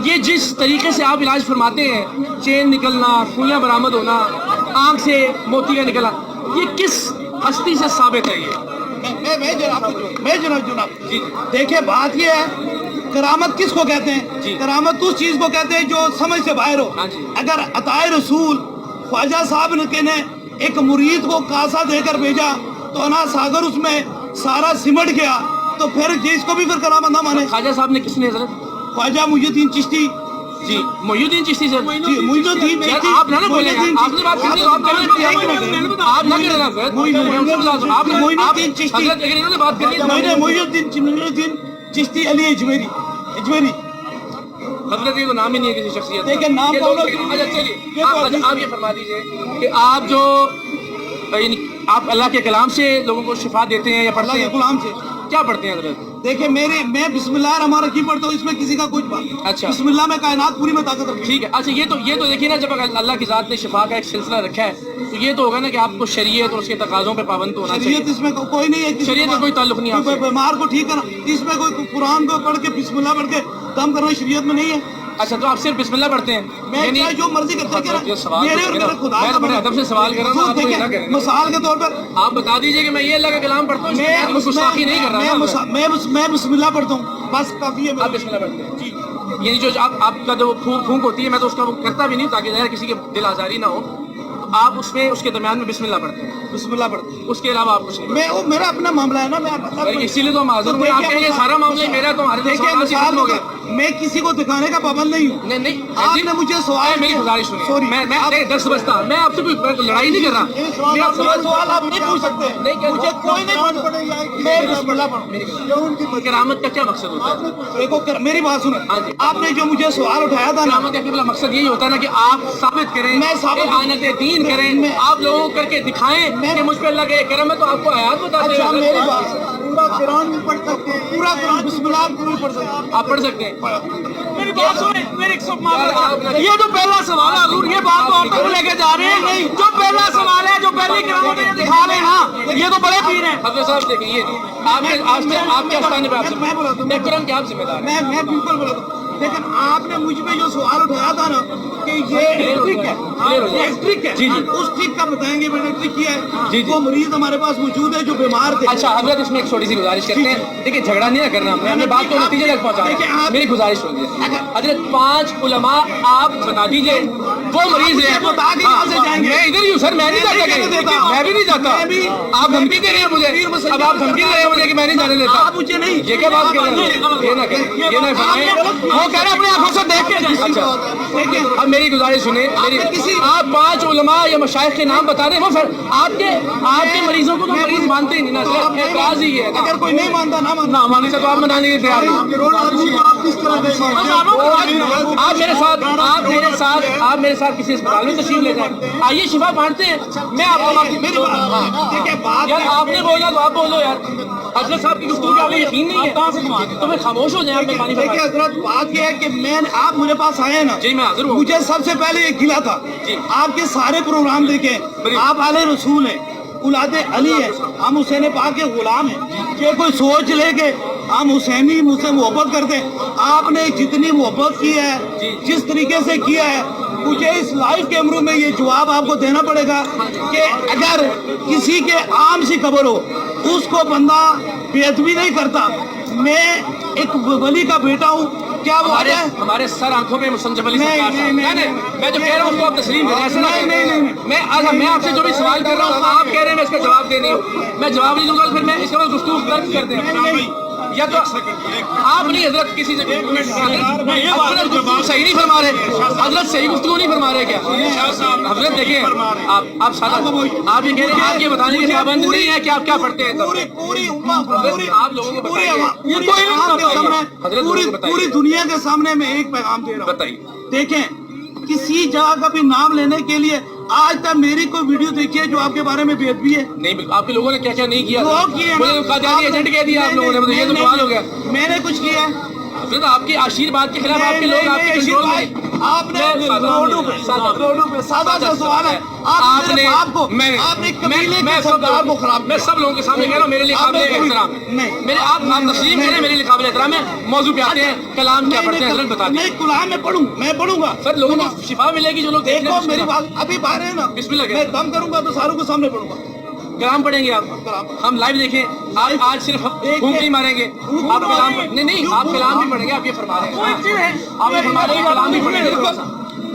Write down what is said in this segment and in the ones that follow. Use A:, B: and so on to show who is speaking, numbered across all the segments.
A: یہ جس طریقے سے آپ علاج فرماتے ہیں، چین نکلنا، سوئیاں برآمد ہونا، آنکھ سے موتی کا نکلنا، یہ کس ہستی سے ثابت ہے؟ یہ
B: میں جناب دیکھیں، بات یہ ہے کرامت کس کو کہتے ہیں؟ کرامت اس چیز کو کہتے ہیں جو سمجھ سے باہر ہو۔ اگر عطائے رسول خواجہ صاحب نے ایک مرید کو کاسا دے کر بھیجا تو انا ساگر اس میں سارا سمٹ گیا، تو پھر اس کو بھی پھر کرامت نہ مانے۔
A: خواجہ صاحب نے کس نے حضرت؟
B: خواجہ محی الدین چشتی۔
A: جی محی الدین چشتی سے
B: محی الدین چشتی۔
A: آپ نہ بولیں، آپ نے بات کرنی، آپ آپ نہ کریں حضرت،
B: محی الدین چشتی،
A: حضرت لیکن انہوں نے بات کرنی ہے۔
B: محی الدین چشتی علی اجمیری۔
A: حضرت یہ تو نام ہی نہیں ہے کسی شخصیت کا۔
B: دیکھیں نام
A: اچھا چلیے آپ یہ فرما دیجئے کہ آپ جو آپ اللہ کے کلام سے لوگوں کو شفا دیتے ہیں یا پڑھتے ہیں؟
B: کلام سے
A: کیا پڑھتے ہیں حضرت؟
B: دیکھیں میں بسم اللہ الرحمن الرحیم پڑھتا ہوں، اس میں کسی کا کچھ بات۔
A: اچھا
B: بسم اللہ میں کائنات پوری میں طاقت رکھتی ہے۔
A: ٹھیک ہے، اچھا یہ تو دیکھیے نا، جب اللہ کی ذات نے شفا کا ایک سلسلہ رکھا ہے تو یہ تو ہوگا نا کہ آپ کو شریعت اور اس کے تقاضوں پہ پابند ہونا چاہیے۔
B: شریعت اس میں کوئی نہیں ہے،
A: شریعت کا کوئی تعلق نہیں ہے۔
B: بیمار کو ٹھیک کرنا اس میں کوئی قرآن کو پڑھ کے بسم اللہ پڑھ کے دم کرنا شریعت میں نہیں ہے۔
A: اچھا تو آپ صرف بسم اللہ پڑھتے ہیں؟
B: میں جو مرضی کرتے ہیں،
A: میں بڑے ادب سے سوال کر رہا ہوں،
B: مثال کے طور پر
A: آپ بتا دیجئے کہ میں یہ اللہ کا کلام پڑھتا ہوں، میں گستاخی نہیں کر رہا۔
B: میں بسم اللہ پڑھتا ہوں، بس کافی ہے۔
A: آپ بسم اللہ پڑھتے ہیں؟ جی، یعنی جو آپ کا جو پھونک ہوتی ہے میں تو اس کا وہ کرتا بھی نہیں تاکہ ظاہر کسی کے دل آزاری نہ ہو، تو آپ اس میں اس کے درمیان میں بسم اللہ پڑھتے ہیں؟
B: بسم اللہ پڑھتے ہیں،
A: اس کے علاوہ آپ کچھ نہیں؟
B: میرا اپنا معاملہ ہے نا، میں
A: اسی لیے تو ہم حاضر ہوئے، آپ کہیں گے سارا معاملہ ہی میرا، تو ہمارے
B: مثال ہو گیا۔ میں کسی کو دکھانے کا پابند نہیں ہوں۔
A: نہیں
B: آپ نے مجھے سوال،
A: میری گزارش سنیے، میں درس بستا، میں آپ سے کوئی لڑائی نہیں کر رہا۔
B: سوال آپ نہیں پوچھ سکتے، مجھے کوئی نہیں پوچھ سکتے۔ میں بسم اللہ پڑھوں۔
A: کرامت کا کیا مقصد ہوتا ہے؟
B: دیکھو میری بات سنیں، آپ نے جو مجھے سوال اٹھایا تھا نا،
A: کرامت کا مقصد یہی ہوتا ہے نا کہ آپ ثابت کریں، اعانت دین کریں، آپ لوگوں کو کر کے دکھائیں کہ مجھ پہ اللہ کا کرم ہے، تو آپ کو آیات بتاتے ہیں۔
B: میری بات، پورا قرآن بھی پڑھ سکتے ہیں، پورا قرآن بسم اللہ پوری پڑھ سکتے ہیں،
A: آپ پڑھ سکتے ہیں۔
B: میری بات سنیں، یہ جو پہلا سوال ہے حضور، یہ بات تو آپ لے کے جا رہے ہیں، جو پہلا سوال ہے، جو پہلی کرامت ہے، دکھا لیں نا، یہ تو بڑے پیر ہیں۔
A: حضرت صاحب دیکھیں، یہ آپ کے آستانے پہ میں کرم کے آپ ذمہ دار ہیں۔
B: میں بالکل بولا تھا، لیکن آپ نے مجھ پہ جو سوال اٹھایا تھا نا کہ یہ ٹرک ہے، ٹرک ہے، اس ٹرک کا بتائیں گے، میں نے ٹرک کیا ہے، وہ مریض ہمارے پاس موجود ہے جو بیمار تھے۔
A: اچھا حضرت، اس میں ایک چھوٹی سی گزارش کرتے ہیں، دیکھیں جھگڑا نہیں نہ کرنا، میں بات کو نتیجے تک پہنچا، میری گزارش سن لیجیے۔ حضرت 5 علماء آپ بتا دیجئے، وہ مریض ہیں، میں ادھر ہی ہوں سر، میں نہیں جاتا کہیں، میں بھی نہیں جاتا، آپ دھمکی دے رہے ہیں مجھے، اب آپ دھمکی دے رہے ہیں مجھے کہ میں نہیں جانے دیتا۔
B: مجھے نہیں،
A: یہ کیا بات کر رہے ہیں؟ یہ نہ کریں، یہ نہ فرمائیں، وہ کہہ رہے ہیں اپنے آنکھوں سے دیکھ کے۔ اچھا اب میری گزارش سنیں، آپ 5 علماء یا مشائخ کے نام بتا رہے ہیں، وہ پھر آپ کے مریضوں کو تو مریض مانتے ہی نہیں نا سر، اعتراض ہی ہے۔
B: اگر کوئی نہیں مانتا
A: نہ ماننے سے تو آپ منانے کے تیار ہیں۔ آپ میرے ساتھ کسی اسپتال میں تشریف لے جائیں، آئیے شفا بانٹتے ہیں، میں آپ کو یار آپ نے بولا تو آپ بولو یار، حضرت صاحب کی گفتگو پہ آپ کو یقین نہیں ہے تو پھر خاموش ہو جائیں، آپ مہربانی فرمائیں۔
B: دیکھیں حضرت، بات یہ ہے کہ آپ میرے پاس آئے ہیں نا،
A: جی میں حاضر ہوں۔
B: مجھے سب سے پہلے یہ گلا تھا، آپ کے سارے پروگرام دیکھیں، آپ آل رسول ہیں، اولاد علی ہیں، ہم حسین پاک کے غلام ہیں، یہ کوئی سوچ لے کے ہم حسینی مجھ سے محبت کرتے ہیں، آپ نے جتنی محبت کی ہے، جس طریقے سے کیا ہے، مجھے اس لائف کے عمر میں یہ جواب آپ کو دینا پڑے گا کہ اگر کسی کے عام سی قبر ہو، اس کو بندہ بے ادبی نہیں کرتا۔ میں ایک ولی کا بیٹا ہوں، کیا وہ
A: ہمارے سر آنکھوں میں مسنجب علی سرکار صاحب، میں جو کہہ رہا ہوں اس کو آپ تسلیم کریں، ایسا نہیں، میں آپ سے جو بھی سوال کر رہا ہوں آپ کہہ رہے ہیں میں اس کا جواب دے نہیں ہوں، میں جواب نہیں دوں گا، پھر میں اس کے بعد گفتگو درج کر دیں، یا تو آپ نہیں حضرت کسی سے حضرت صحیح نہیں فرما رہے، حضرت صحیح گفتگو نہیں فرما رہے کیا؟ حضرت دیکھیں، آپ سادہ آپ یہ کہہ رہے ہیں، آپ یہ بتانے کے پابند نہیں ہے کہ آپ کیا پڑھتے ہیں، آپ لوگوں کو
B: پوری دنیا کے سامنے میں ایک پیغام دے رہا ہوں،
A: بتائیے۔
B: دیکھیں، کسی جگہ کا بھی نام لینے کے لیے آج تک میری کوئی ویڈیو دیکھی ہے جو آپ کے بارے میں بے ادبی ہے؟
A: نہیں، بالکل آپ کے لوگوں نے کیا کیا نہیں کیا،
B: لوگ کیے
A: قادیانی ایجنٹ کہہ دیا آپ لوگوں نے، یہ تو سوال ہو گیا۔
B: میں نے کچھ کیا ہے؟
A: حضرت آپ کی آشیرواد کے خلاف آپ کے لوگ آپ کے کنٹرول میں
B: آپ نے روڈوں پہ سادہ سا سوال ہے آپ نے
A: میں سب لوگوں کے سامنے کہہ رہا ہوں میرے لیے قابل احترام ہے میرے آپ تسلیم کریں میرے لیے قابل احترام ہے موضوع پہ آتے ہیں کلام کیا پڑھتے ہیں حضرت بتا دیں
B: میں کلام میں پڑھوں گا
A: سر لوگوں کو شفا ملے گی جو لوگ
B: دیکھو میری بات ابھی باہر ہے نا
A: بسم اللہ
B: میں دم کروں گا تو ساروں کے سامنے پڑھوں گا
A: کلام پڑھیں گے آپ ہم لائیو دیکھیں آج صرف پھونک نہیں ماریں گے آپ کلام نہیں آپ کلام بھی پڑھیں گے آپ یہ فرما رہے ہیں آپ یہ فرما رہے ہیں کلام بھی پڑھیں گے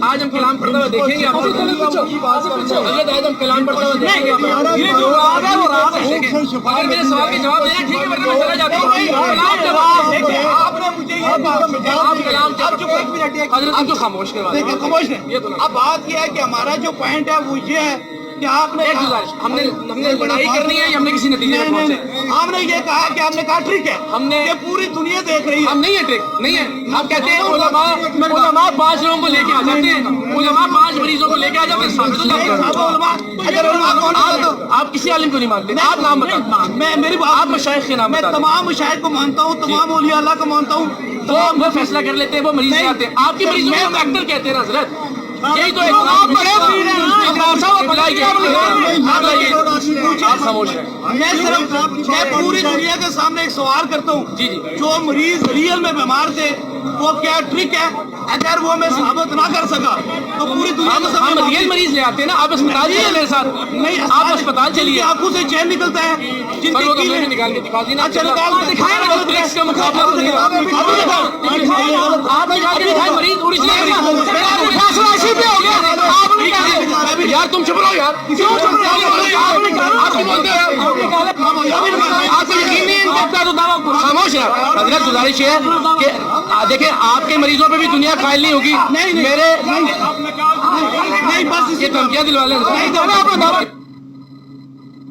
A: آج ہم کلام پڑھتے ہوئے دیکھیں گے آپ حضرت آج ہم کلام پڑھتے ہوئے دیکھیں گے یہ جو راز ہے وہ راز ہے اگر میرے سوال کے جواب دیں ٹھیک ہے ورنہ میں چلا جاتا ہوں کلام جواب
B: آپ نے مجھے یہ
A: آپ کلام حضرت ان کو خاموش کروا دیں
B: خاموش نہیں اب بات یہ ہے کہ ہمارا جو پوائنٹ ہے وہ یہ ہے کہ آپ نے
A: ایک گزارش ہم نے لڑائی کرنی ہے یا ہم نے کسی نتیجے پر پہنچے
B: ہم نے یہ کہا کہ ہم نے کہا ٹرک ہے
A: ہم نے
B: یہ پوری دنیا دیکھ رہی ہے
A: ہم نہیں ہے ٹرک نہیں ہے آپ کہتے ہیں علماء 5 لوگوں کو لے کے آ جاتے ہیں علماء 5 مریضوں کو لے کے آ جاتے ہیں ثابت ہو جاتا ہے آپ کسی عالم کو نہیں مانتے آپ نام بتائیں
B: میں میری بات
A: آپ مشائخ کے نام
B: میں
A: بتائیں
B: تمام مشاہد کو مانتا ہوں تمام اولیاء اللہ کو مانتا ہوں
A: وہ فیصلہ کر لیتے ہیں وہ مریض لے آتے ہیں آپ کی مریضوں کو ڈاکٹر کہتے ہیں حضرت یہی تو آپ خاموش ہیں
B: میں پوری دنیا کے سامنے ایک سوال کرتا ہوں
A: جی جی
B: جو مریض ریئل میں بیمار تھے وہ کیا ٹرک ہے اگر وہ میں ثابت نہ کر سکا تو پوری دنیا کے
A: ہم ریئل مریض لے آتے ہیں نا آپ اسپتال چلیے میرے ساتھ
B: نہیں
A: آپ اسپتال چلیے
B: آنکھوں سے چین نکلتا ہے جن
A: پر وہ تو
B: کی
A: میں نکال کے دکھا دی نا
B: اچھا نکال
A: اس کا مقابلہ تو نہیں رہا آپ نکال کے دکھائیں مریض اوریجنل مریض یار تم چپ رہو یار آپ کی بولتے ہو آپ کو یقین نہیں کرتا تو دعویٰ خاموش ہے حضرت گزارش ہے کہ دیکھیں آپ کے مریضوں پہ بھی دنیا قائل نہیں ہوگی میرے
B: نہیں بس
A: یہ دھمکیاں دلوا لیں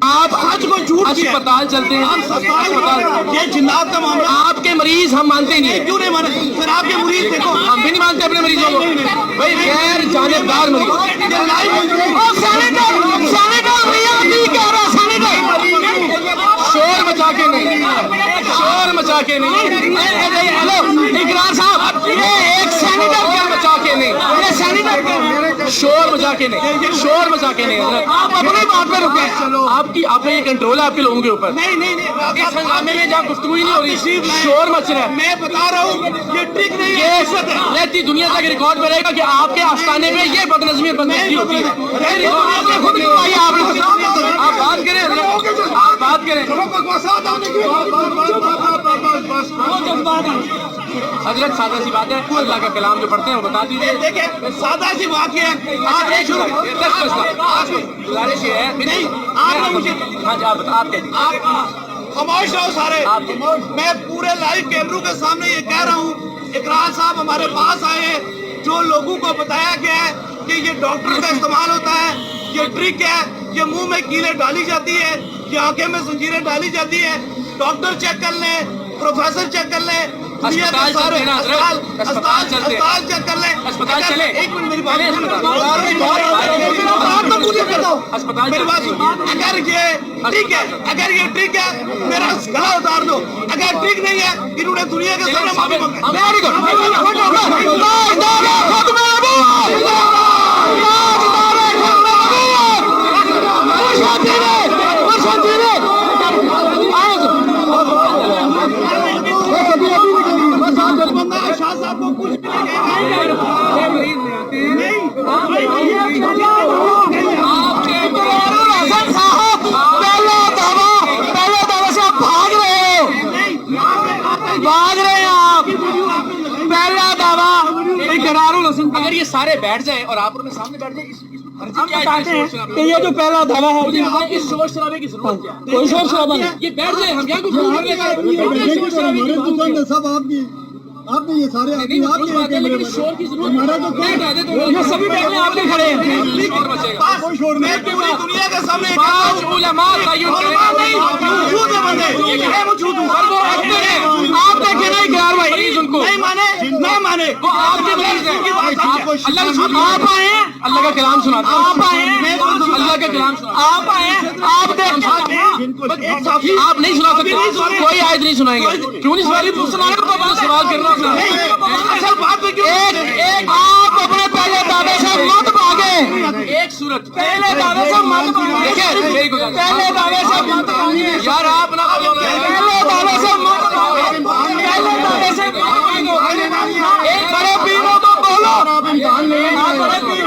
A: آپ
B: آج کو جھوٹ
A: اسپتال چلتے ہیں اسپتال
B: یہ جنات کا معاملہ
A: آپ کے مریض ہم مانتے نہیں
B: کیوں نہیں مانے پھر آپ کے مریض دیکھو
A: ہم بھی نہیں مانتے اپنے مریضوں کو بھائی غیر جانبدار شور مچا کے نہیں شور مچا کے نہیں اقرار صاحب یہ ایک سینیٹر کیا مچا کے نہیں یہ سینیٹر شور مچا کے نہیں شور مچا کے نہیں آپ اپنے بات پہ رکے آپ کی آپ یہ کنٹرول ہے آپ کے لوگوں کے اوپر
B: نہیں
A: اس ہنگامے میں جہاں گفتگو ہی نہیں ہو رہی شور مچ رہا ہے
B: میں بتا رہا ہوں یہ ٹرک نہیں ہے
A: یہ رہتی دنیا تک ریکارڈ میں رہے گا کہ آپ کے آستانے میں یہ بدنظمی اور بدمزگی ہوتی ہے آپ بات کریں آپ بات کریں حضرت سادہ سی بات ہے اللہ کا کلام جو پڑھتے ہیں وہ بتا دیجیے
B: دیکھیں سادہ سی بات یہ ہے
A: گزارش یہ ہے ہاں جی آپ کہہ دیجیے
B: خاموش رہو سارے میں پورے لائیو کیمروں کے سامنے یہ کہہ رہا ہوں اقرار صاحب ہمارے پاس آئے ہیں جو لوگوں کو بتایا گیا ہے کہ یہ ڈاکٹر کا استعمال ہوتا ہے یہ ٹرک ہے یہ منہ میں کیلیں ڈالی جاتی ہے یہ آنکھیں میں زنجیریں ڈالی جاتی ہے ڈاکٹر چیک کر لیں پروفیسر چیک کر لیں
A: اسپتال چلتے ہیں اسپتال چلتے ہیں
B: چیک کر لیں
A: اسپتال چلے
B: ایک منٹ میری بات
A: اسپتال
B: میری بات اگر یہ ٹھیک ہے اگر یہ ٹھیک ہے میرا گلا اتار دو اگر ٹھیک نہیں ہے انہوں نے دنیا کے سامنے معافی شاہ صاحب کو کچھ
A: اگر یہ سارے بیٹھ جائیں اور آپ ان سامنے بیٹھ جائیں
B: کہ یہ جو پہلا دعویٰ ہے
A: اس شور شرابے کی ضرورت کیا ہے
B: کوئی شور شرابہ نہیں
A: یہ بیٹھ جائیں ہم یہاں
C: سب آپ نے یہ سارے
A: شور کی ضرورت سبھی بیٹھے آپ نے کھڑے ہیں
B: میں پوری دنیا کے سامنے
A: آپ دیکھیں نا اقرار بھائی ان کو
B: نہیں مانے نہ مانے
A: وہ آپ کے مریض ہیں اللہ آئے ہیں اللہ کا کلام سناتے ہیں
B: آپ آئے ہیں
A: اللہ کا کلام سنا
B: آپ آئے ہیں آپ دیکھیں
A: آپ نہیں سنا سکتے کوئی آیت نہیں سنائیں گے کیوں نہیں سنا سوال کرنا
B: اصل بات پہ کیوں
D: آپ اپنے پہلے دعوے سے مت بھاگیں،
A: ایک صورت
D: پہلے دعوے سے مت بھاگیں، پہلے دعوے سے مت بھاگیں،
A: یار آپ نہ
D: پہلے دعوے سے مت بھاگیں، پہلے دعوے سے مت بھاگیں، ایک بڑے پیروں تو بولو، بڑے پیر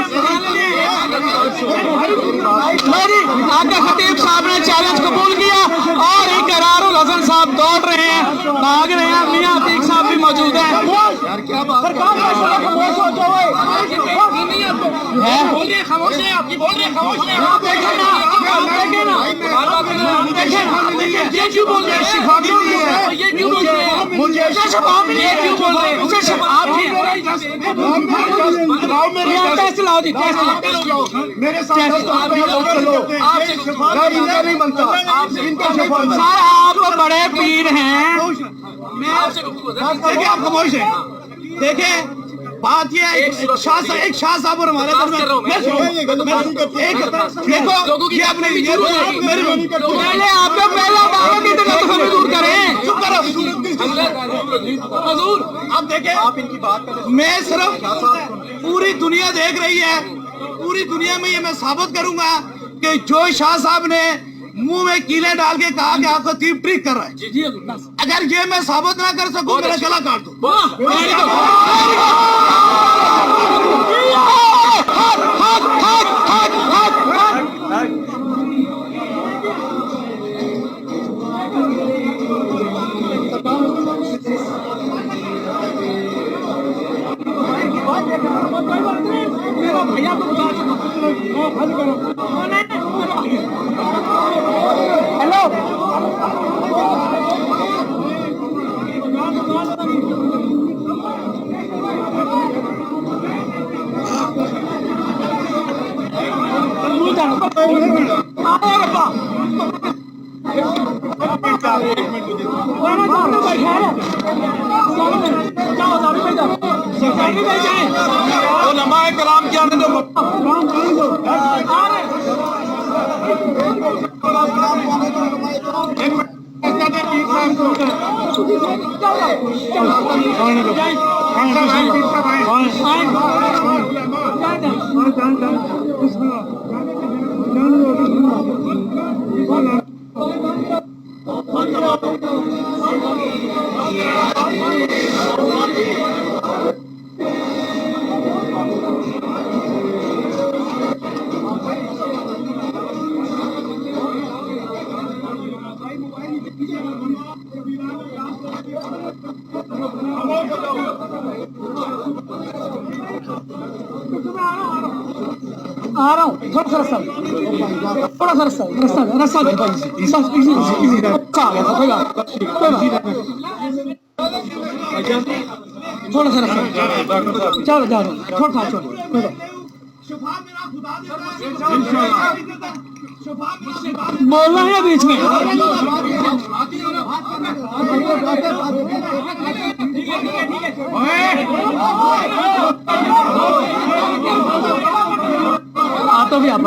D: آقا خطیب صاحب نے چیلنج قبول کیا اور اقرار الحسن صاحب دوڑ رہے ہیں، بھاگ رہے ہیں، میاں عتیق صاحب بھی موجود ہیں۔
A: خاموش ہیں آپ کی بول رہے ہیں خاموش ہیں یہ کیوں بول رہے ہیں یہ کیوں بول رہے ہیں یہ کیوں بول رہے ہیں آپ
D: ٹیسٹ لاؤ جی، ٹیسٹ لاؤ،
C: میرے ساتھ نہیں بنتا
D: سر آپ بڑے پیر ہیں،
B: دیکھیں آپ خاموش ہیں، دیکھیں بات یہ ہے ایک شاہ صاحب اور ہمارے
D: پہلے آپ کے پہلا دعوے کی طرف دور کریں۔
B: اب دیکھیں میں صرف پوری دنیا دیکھ رہی ہے، پوری دنیا میں یہ میں ثابت کروں گا کہ جو شاہ صاحب نے منہ میں کیلے ڈال کے کہا کہ آپ کو تیپ ٹریک کر رہا ہے، اگر یہ میں ثابت نہ کر سکوں میرا گلا کاٹ دو۔ علماء کرام کیا نے
D: آ رہا ہوں، تھوڑا سا رستہ چلو جا رہا ہوں، تھوڑا بولنا ہے بیچ میں۔ آتا بھی آپ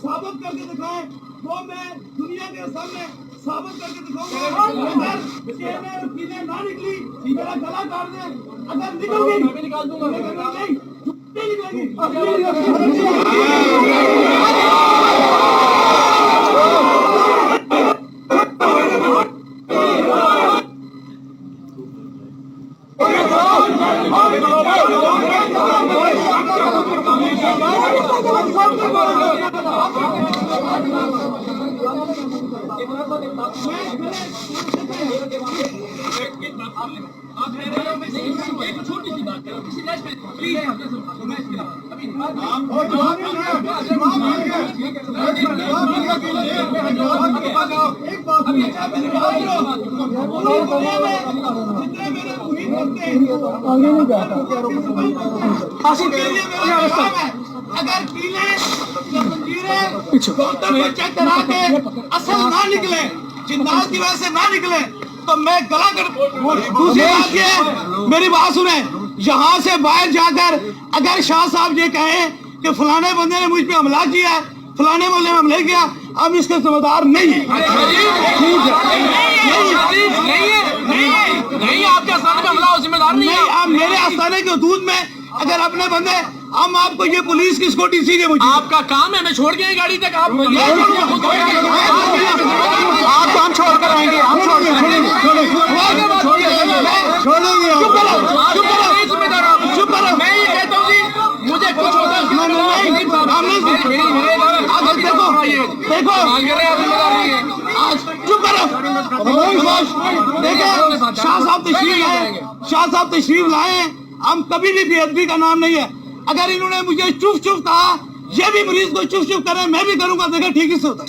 B: ثابت کر کے دکھائیں، وہ میں دنیا کے سامنے ثابت کر کے دکھاؤں گا۔ اگر چیزیں نہ نکلی میرا گلا کاٹ دیں، اگر نکل گئی میں بھی نکال دوں گا، نہیں چھوٹی سی بات اگر چیک کرا کے اصل نہ نکلے، جنات کی وجہ سے نہ نکلے تو میں گلا کر۔ دوسری بات یہ ہے، میری بات سنیں، یہاں سے باہر جا کر اگر شاہ صاحب یہ کہیں کہ فلانے بندے نے مجھ پہ حملہ کیا ہے, فلانے بندے نے حملے کیا, ہم اس کے ذمہ دار نہیں ہیں.
A: نہیں آپ کے آستانے پہ حملہ ذمہ دار نہیں ہے.
B: آپ میرے آستانے کے حدود میں اگر اپنے بندے, ہم آپ کو یہ پولیس کی سکیورٹی سی ہے, مجھے
A: آپ کا کام ہے, میں چھوڑ گئی گاڑی تک, آپ
D: آپ کو ہم چھوڑ کر آئیں گے, ہم چھوڑ کر آئیں گے.
B: چپ کرو.
A: میں یہ کہتا ہوں جی مجھے کچھ ہوتا
B: دیکھو چپ کرو. دیکھیں شاہ صاحب تشریف لائے, ہم کبھی بھی بے ادبی کا نام نہیں ہے. اگر انہوں نے مجھے چپ چپ کہا, یہ بھی مریض کو چپ چپ کرے, میں بھی کروں گا. دیکھیں ٹھیک ہی سے ہوتا ہے.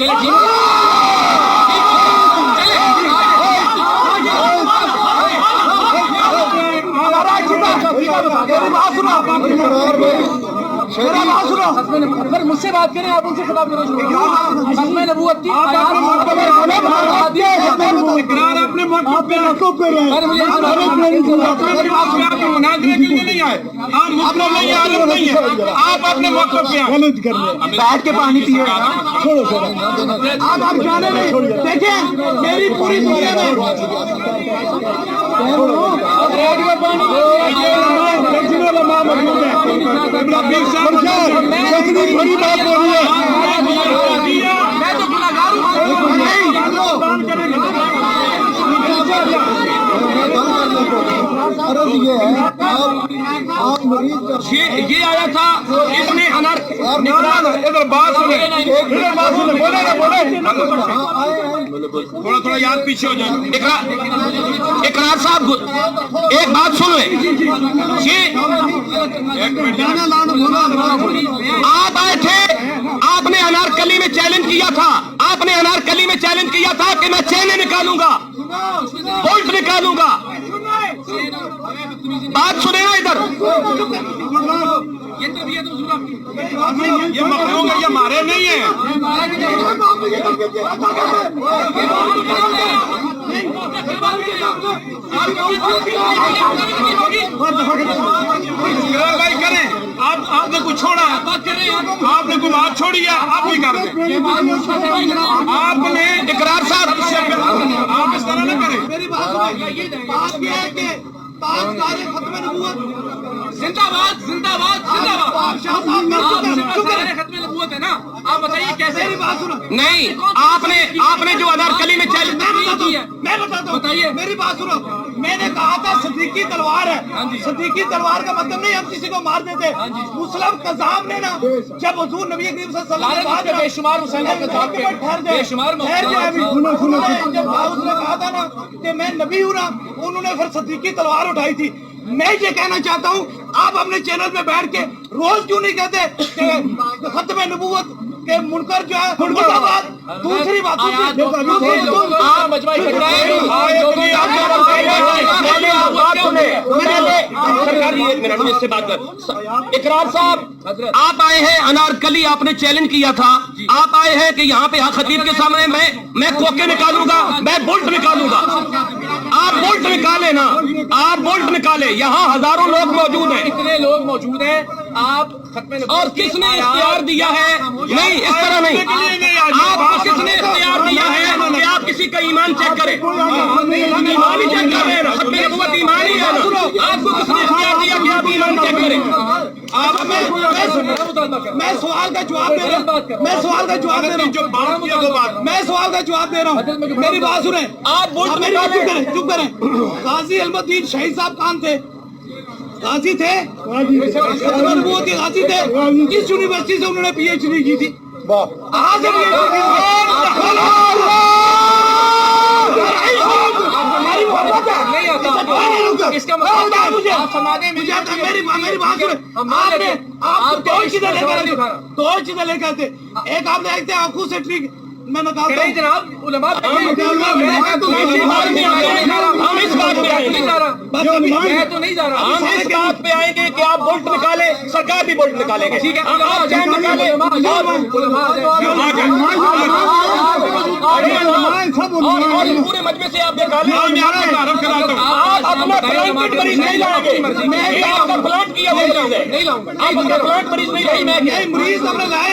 A: مجھ سے بات کریں, آپ ان سے خطاب کرو. ختم نبوت کی
C: اپنے موقف پہ
B: آپ اپنے موقف پہ
C: غلط کر رہے ہیں.
D: بیٹھ کے پانی پیے.
B: آپ جانے نہیں. دیکھیں میری پوری دنیا میں
C: بڑی بات ہو رہی ہے.
A: میں تو گناہگار یہ آیا تھا اس میں ادھر بات
B: تھوڑا تھوڑا یاد پیچھے ہو جائے.
A: اقرار صاحب ایک بات سن لیں. آپ آئے تھے, آپ نے انارکلی میں چیلنج کیا تھا, آپ نے انارکلی میں چیلنج کیا تھا کہ میں چینیں نکالوں گا, بولٹ نکالوں گا. بات سنیں نا ادھر.
B: یہ مخلوق ہے, یہ ہمارے نہیں ہیں. بھائی کریں, آپ نے کچھ چھوڑا, آپ نے کوئی بات چھوڑی ہے, آپ نہیں کر رہے. آپ نے
A: اقرار صاحب
B: آپ اس طرح نہ کریں. میری بات یہ ہے کہ تاجدار ختم نبوت
A: زندہ باد, زندہ باد, زندہ باد. ختم نبوت ہے نا, آپ بتائیے کیسے. نہیں, آپ نے جو انارکلی میں چیلنج
B: میں بتاتا ہوں, بتائیے. میری بات سنو. میں نے کہا تھا صدیقی تلوار ہے. صدیقی تلوار کا مطلب نہیں ہم کسی کو مار دیتے. مسلم قذاب نے نا جب حضور نبی کریم صلی اللہ علیہ وسلم
A: بے شمار بے شمار
B: جب داؤد نے کہا تھا نا کہ میں نبی ہوں نا, انہوں نے پھر صدیقی تلوار اٹھائی تھی. میں یہ کہنا چاہتا ہوں, آپ اپنے چینل پہ بیٹھ کے روز کیوں نہیں کہتے کہ ختم نبوت کے منکر جو ہے دوسری بات
A: اقرار صاحب, آپ آئے ہیں انارکلی, آپ نے چیلنج کیا تھا, آپ آئے ہیں کہ یہاں پہ خطیب کے سامنے میں کوکے نکالوں گا, میں بولٹ نکالوں گا. آپ بولٹ نکالے نا, آپ بولٹ نکالے. یہاں ہزاروں لوگ موجود ہیں, اتنے لوگ موجود ہیں. آپ اور کس نے اختیار دیا ہے, نہیں اس طرح نہیں, آپ کو کس نے اختیار دیا ہے کہ آپ کسی کا ایمان چیک کریں. ایمان ہی چیک کر رہے ہیں, ختم نبوت ایمان ہی ہے نا. آپ کو کس نے اختیار دیا کہ آپ ایمان چیک کریں.
B: میں سوال کا جواب دے رہا ہوں, میں سوال کا جواب دے رہا ہوں, میری بات سنیں.
A: آپ بولٹ
B: چپ کریں. غازی علم الدین شہید صاحب کون تھے؟ غازی تھے, غازی تھے. کس یونیورسٹی سے انہوں نے پی ایچ ڈی کی تھی؟
A: اس کا مطلب
B: دو چیزیں لے کر تھے. ایک آپ نے ایک آنکھوں سے ٹھیک, میں نے کہا
A: جناب علماء ہم اس بات پہ آئیں گے, میں تو نہیں جا رہا, ہم اس بات پہ آئیں گے کہ آپ بولٹ نکالیں, سرکار بھی بولٹ نکالیں گے. ٹھیک ہے, آپ چین نکالیں.
C: سب
A: اور پورے مجمع سے آپ نکالیں. آپ اپنا پلانٹ مریض نہیں لائیں گے. میں آپ کا پلانٹ کیا ہوا چیز ہے. نہیں لاؤں گا. آپ اپنا پلانٹ مریض نہیں لائیں گے.
B: نہیں مریض ہم نے لائے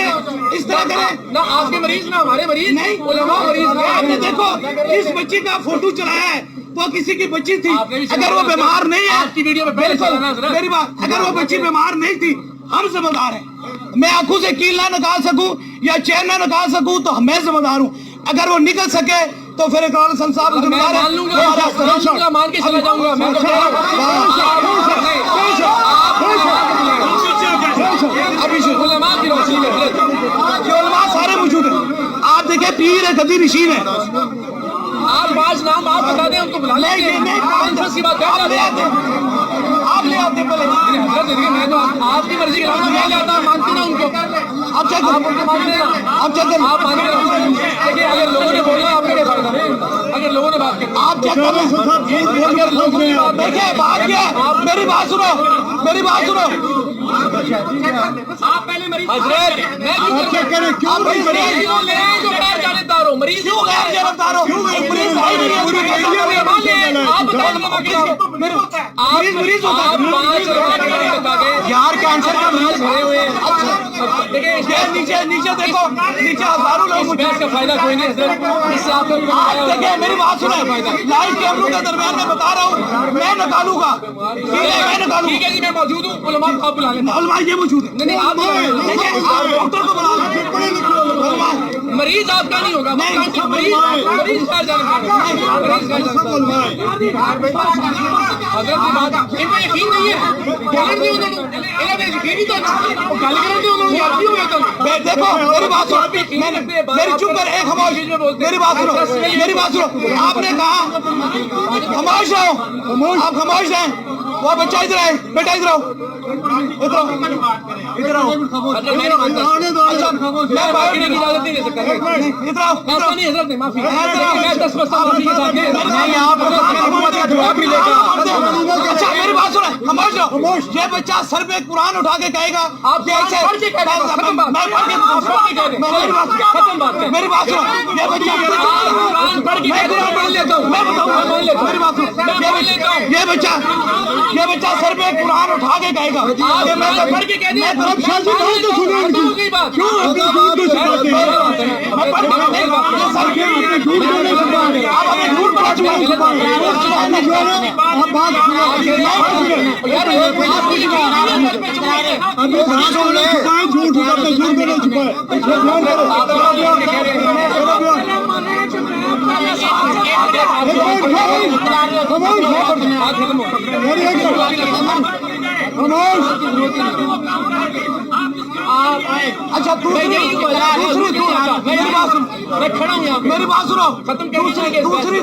B: اس طرح کریں.
A: نہ آپ کے مریض نہ ہمارے مریض. نہیں علماء مریض.
B: آپ نے دیکھو اس بچی کا فوٹو چلایا ہے وہ کسی کی بچی تھی. اگر وہ بیمار نہیں ہے,
A: آپ کی ویڈیو میں پہلے چلانا ذرا.
B: میری بات, اگر وہ بچی بیمار نہیں تھی ہم ذمہ دار ہیں. میں آنکھوں سے کیل نہ نکال سکوں یا چین نہ نکال سکوں تو میں ذمہ دار ہوں. اگر وہ نکل سکے تو پھر اقرار حسن صاحب ذمہ دار
A: مان لوں گا, مان کے چلا جاؤں گا. میں ابھی علماء کی روشنی میں
B: علماء سارے موجود ہیں. آپ دیکھیں پیر ہے, گدی نشین ہے.
A: آپ 5 نام آپ بتا دیں, ان کو بلا لیں گے. کانفرنس کی بات
B: آپ لے آتے پہلے.
A: میں تو آپ کی مرضی کے علاوہ میں لے آتا, مانتی نا ان کو.
B: آپ چیک کریں.
A: آپ مانتے ہیں. دیکھیے اگر لوگوں نے بولا آپ کا کیا فائدہ ہے. اگر لوگوں نے بات کی
B: آپ چیک کریں.
A: اگر لوگوں نے بات
B: دیکھیں بات کیا ہے, میری بات سنو, میری بات سنو.
A: آپ پہلے مریض حضرت میں
B: کیوں
A: مریض لے جو غیر جانبدار ہو. مریض
B: کیوں غیر جانبدار ہو؟ مریض صحیح نہیں ہے.
A: آپ بتائیں
B: مریض ہوتا ہے
A: یار کینسر کا مریض بھرے ہوئے ہیں. دیکھیں
B: نیچے دیکھو, نیچے ہزاروں لوگ.
A: بحث کا فائدہ کوئی نہیں حضرت. اس سے آپ
B: آپ دیکھیں میری بات سنیں, لائیو کیمروں کے درمیان میں بتا رہا ہوں, میں نکالوں گا. میں نکالوں.
A: ٹھیک ہے جی, میں موجود ہوں. علماء آپ بلا لیں.
B: علماء یہ موجود ہے.
A: نہیں آپ
B: دیکھیں آپ ڈاکٹر کو بلا لیں.
A: مریض آپ کا نہیں ہوگا. مریض کا جانبدار. حضرت کی بات ان کو یقین نہیں ہے.
B: دیکھو میری بات سنو, میری چپ کر, ایک خاموش. میری بات سنو, میری بات سنو. آپ نے کہا خاموش رہو, آپ خاموش رہیں. وہ بچہ ادھر آئے, بیٹا ادھر آؤ, ادھر آؤ, ادھر آؤ.
A: میں باقی کی اجازت نہیں دے سکتا.
B: ادھر آؤ,
A: ایسا نہیں حضرت نے معافی. میں 10% معافی کے ساتھ
B: اچھا میری بات سنیں, خاموش رہو. یہ بچہ سر پہ قرآن اٹھا کے کہے گا
A: آپ پڑھ کے کہہ دیں. ختم بات. ختم بات.
B: میری بات سنو, یہ بچہ
A: قرآن پڑھ کے کہہ دیں. مان لیتا ہوں.
B: میں بتاؤں, میری بات سنو. یہ بچہ سر پہ قرآن اٹھا کے کہے گا.
A: آپ پڑھ کے کہہ دیں. کی بات
B: آپ ہمیں جھوٹ بتا اچھا میری بات سنو.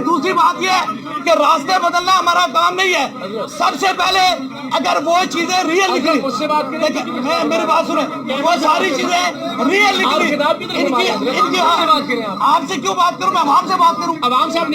B: دوسری بات یہ ہے کہ راستے بدلنا ہمارا کام نہیں ہے. سب سے پہلے اگر وہ چیزیں ریئل نکلی, میری بات سنیں, وہ ساری چیزیں ریئل نکلی. آپ سے کیوں بات کروں, میں عوام سے بات کروں.
A: عوام سے آپ